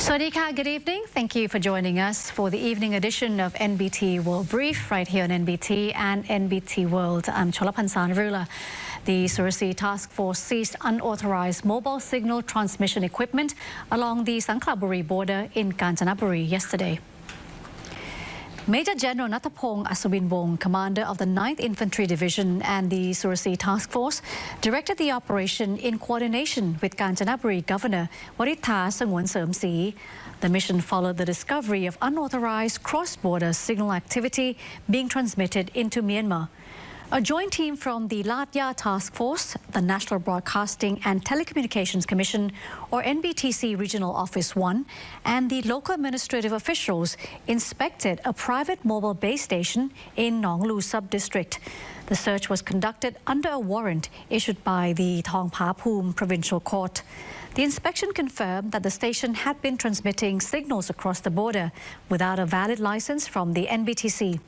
Swadika, good evening. Thank you for joining us for the evening edition of NBT World Brief right here on NBT and NBT World. I'm KANCHANABURI. The Surasi Task Force seized unauthorized mobile signal transmission equipment along the KANCHANABURI border in KANCHANABURI yesterday. Major General Nathapong Asawinwong, commander of the 9th Infantry Division and the Surasi Task Force, directed the operation in coordination with KANCHANABURI Governor Waritha Sangwan-Sermsi. The mission followed the discovery of unauthorized cross-border signal activity being transmitted into Myanmar. A joint team from the Latya Task Force, the National Broadcasting and Telecommunications Commission, or NBTC Regional Office 1, and the local administrative officials inspected a private mobile base station in Nong Lu sub-district. The search was conducted under a warrant issued by the Thong Pa Phum Provincial Court. The inspection confirmed that the station had been transmitting signals across the border without a valid license from the NBTC.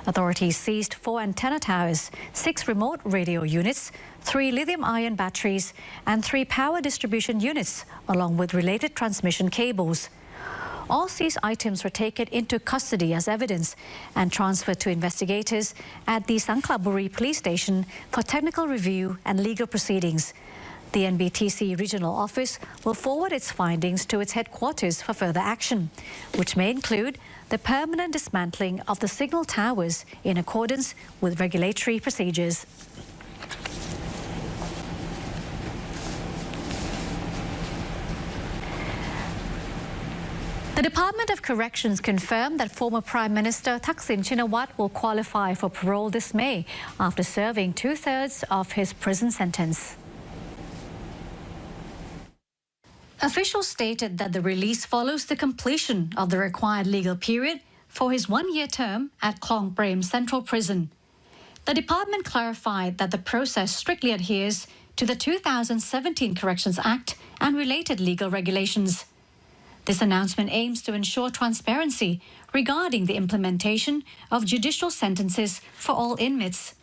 Authorities seized 4 antenna towers, 6 remote radio units, 3 lithium-ion batteries, and 3 power distribution units, along with related transmission cables. All seized items were taken into custody as evidence and transferred to investigators at the KANCHANABURI police station for technical review and legal proceedings. The NBTC regional office will forward its findings to its headquarters for further action, which may include the permanent dismantling of the signal towers in accordance with regulatory procedures. The Department of Corrections confirmed that former Prime Minister THAKSIN will qualify for parole this May after serving 2/3 of his prison sentence. Officials stated that the release follows the completion of the required legal period for his 1-year term at Klong Prem Central Prison. The department clarified that the process strictly adheres to the 2017 Corrections Act and related legal regulations. This announcement aims to ensure transparency regarding the implementation of judicial sentences for all inmates.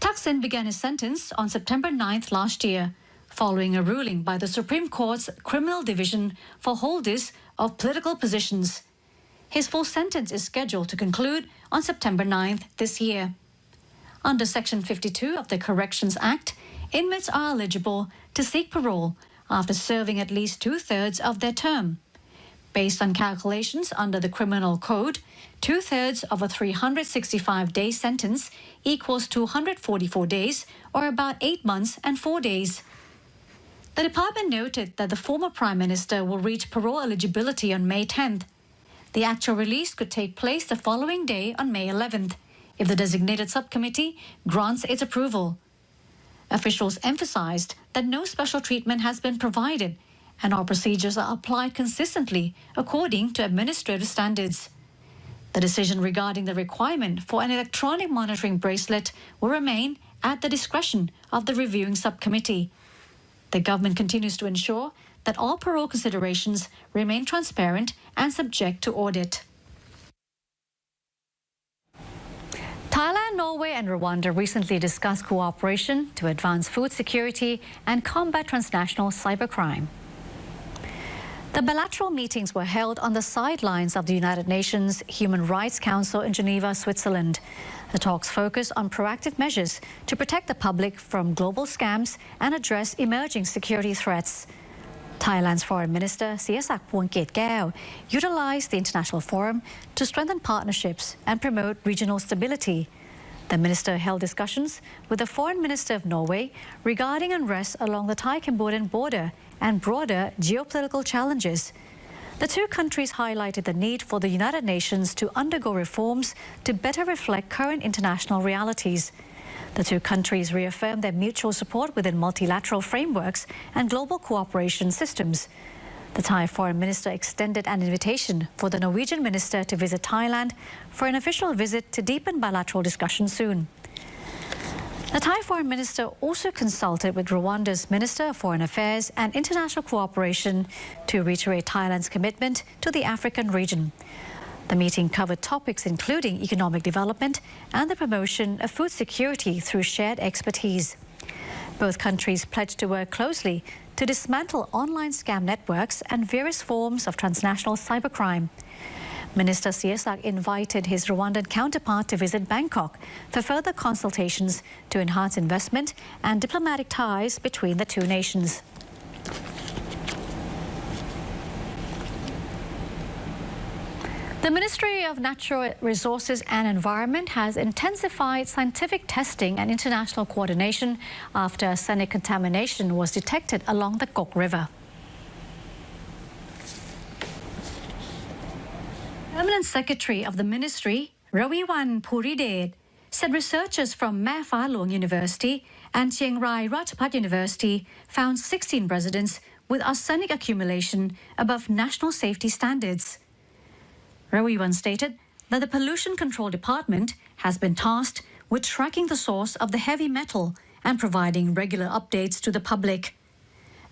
THAKSIN began his sentence on September 9th last year, following a ruling by the Supreme Court's Criminal Division for holders of political positions. His full sentence is scheduled to conclude on September 9th this year. Under Section 52 of the Corrections Act, inmates are eligible to seek parole after serving at least 2/3 of their term. Based on calculations under the Criminal Code, 2/3 of a 365-day sentence equals 244 days, or about 8 months and 4 days. The department noted that the former Prime Minister will reach parole eligibility on May 10th. The actual release could take place the following day on May 11th, if the designated subcommittee grants its approval. Officials emphasized that no special treatment has been provided and all procedures are applied consistently according to administrative standards. The decision regarding the requirement for an electronic monitoring bracelet will remain at the discretion of the reviewing subcommittee. The government continues to ensure that all parole considerations remain transparent and subject to audit. Thailand, Norway and Rwanda recently discussed cooperation to advance food security and combat transnational cybercrime. The bilateral meetings were held on the sidelines of the United Nations Human Rights Council in Geneva, Switzerland. The talks focus on proactive measures to protect the public from global scams and address emerging security threats. Thailand's Foreign Minister Siyasak Phuongketkaew utilized the international forum to strengthen partnerships and promote regional stability. The minister held discussions with the Foreign Minister of Norway regarding unrest along the Thai-Cambodian border and broader geopolitical challenges. The two countries highlighted the need for the United Nations to undergo reforms to better reflect current international realities. The two countries reaffirmed their mutual support within multilateral frameworks and global cooperation systems. The Thai Foreign Minister extended an invitation for the Norwegian minister to visit Thailand for an official visit to deepen bilateral discussions soon. The Thai Foreign Minister also consulted with Rwanda's Minister of Foreign Affairs and International Cooperation to reiterate Thailand's commitment to the African region. The meeting covered topics including economic development and the promotion of food security through shared expertise. Both countries pledged to work closely to dismantle online scam networks and various forms of transnational cybercrime. Minister Siesak invited his Rwandan counterpart to visit Bangkok for further consultations to enhance investment and diplomatic ties between the two nations. The Ministry of Natural Resources and Environment has intensified scientific testing and international coordination after arsenic contamination was detected along the Kok River. Permanent Secretary of the Ministry, RWANDA, said researchers from Mae Pha Luang University and Chiang Rai Ratchapat University found 16 residents with arsenic accumulation above national safety standards. RWANDA stated that the Pollution Control Department has been tasked with tracking the source of the heavy metal and providing regular updates to the public.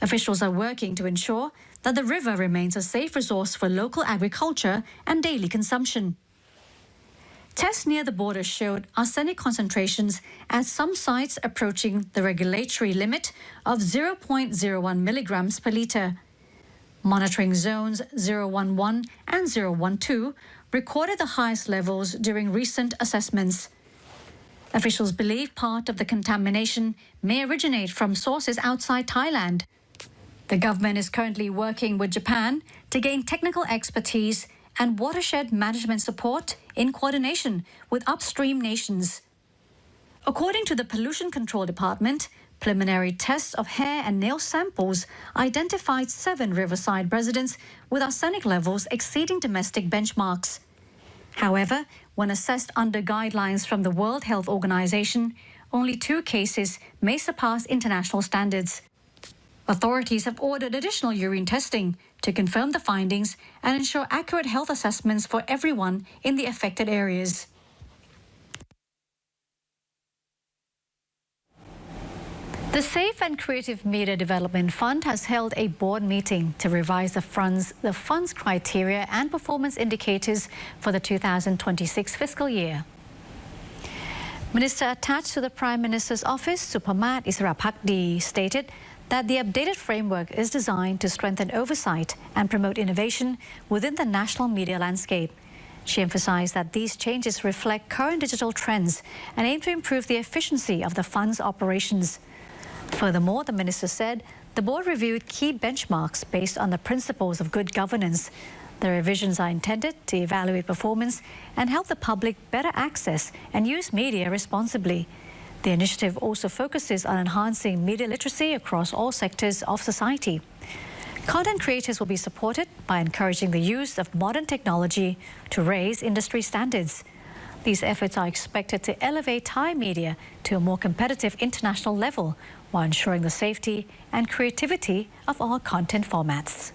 Officials are working to ensure that the river remains a safe resource for local agriculture and daily consumption. Tests near the border showed arsenic concentrations at some sites approaching the regulatory limit of 0.01 milligrams per litre. Monitoring zones 011 and 012 recorded the highest levels during recent assessments. Officials believe part of the contamination may originate from sources outside Thailand. The government is currently working with Japan to gain technical expertise and watershed management support in coordination with upstream nations. According to the Pollution Control Department, preliminary tests of hair and nail samples identified 7 riverside residents with arsenic levels exceeding domestic benchmarks. However, when assessed under guidelines from the World Health Organization, only 2 cases may surpass international standards. Authorities have ordered additional urine testing to confirm the findings and ensure accurate health assessments for everyone in the affected areas. The Safe and Creative Media Development Fund has held a board meeting to revise the fund's criteria and performance indicators for the 2026 fiscal year. Minister attached to the Prime Minister's office, SUPAMAS Isarapakdi, stated that the updated framework is designed to strengthen oversight and promote innovation within the national media landscape. She emphasized that these changes reflect current digital trends and aim to improve the efficiency of the fund's operations. Furthermore, the minister said the board reviewed key benchmarks based on the principles of good governance. The revisions are intended to evaluate performance and help the public better access and use media responsibly. The initiative also focuses on enhancing media literacy across all sectors of society. Content creators will be supported by encouraging the use of modern technology to raise industry standards. These efforts are expected to elevate Thai media to a more competitive international level while ensuring the safety and creativity of all content formats.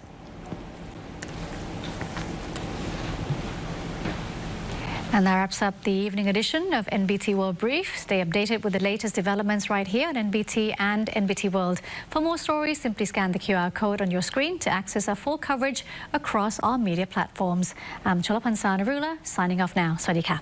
And that wraps up the evening edition of NBT World Brief. Stay updated with the latest developments right here on NBT and NBT World. For more stories, simply scan the QR code on your screen to access our full coverage across all media platforms. I'm Cholapansa Narula, signing off now. Swadee ka.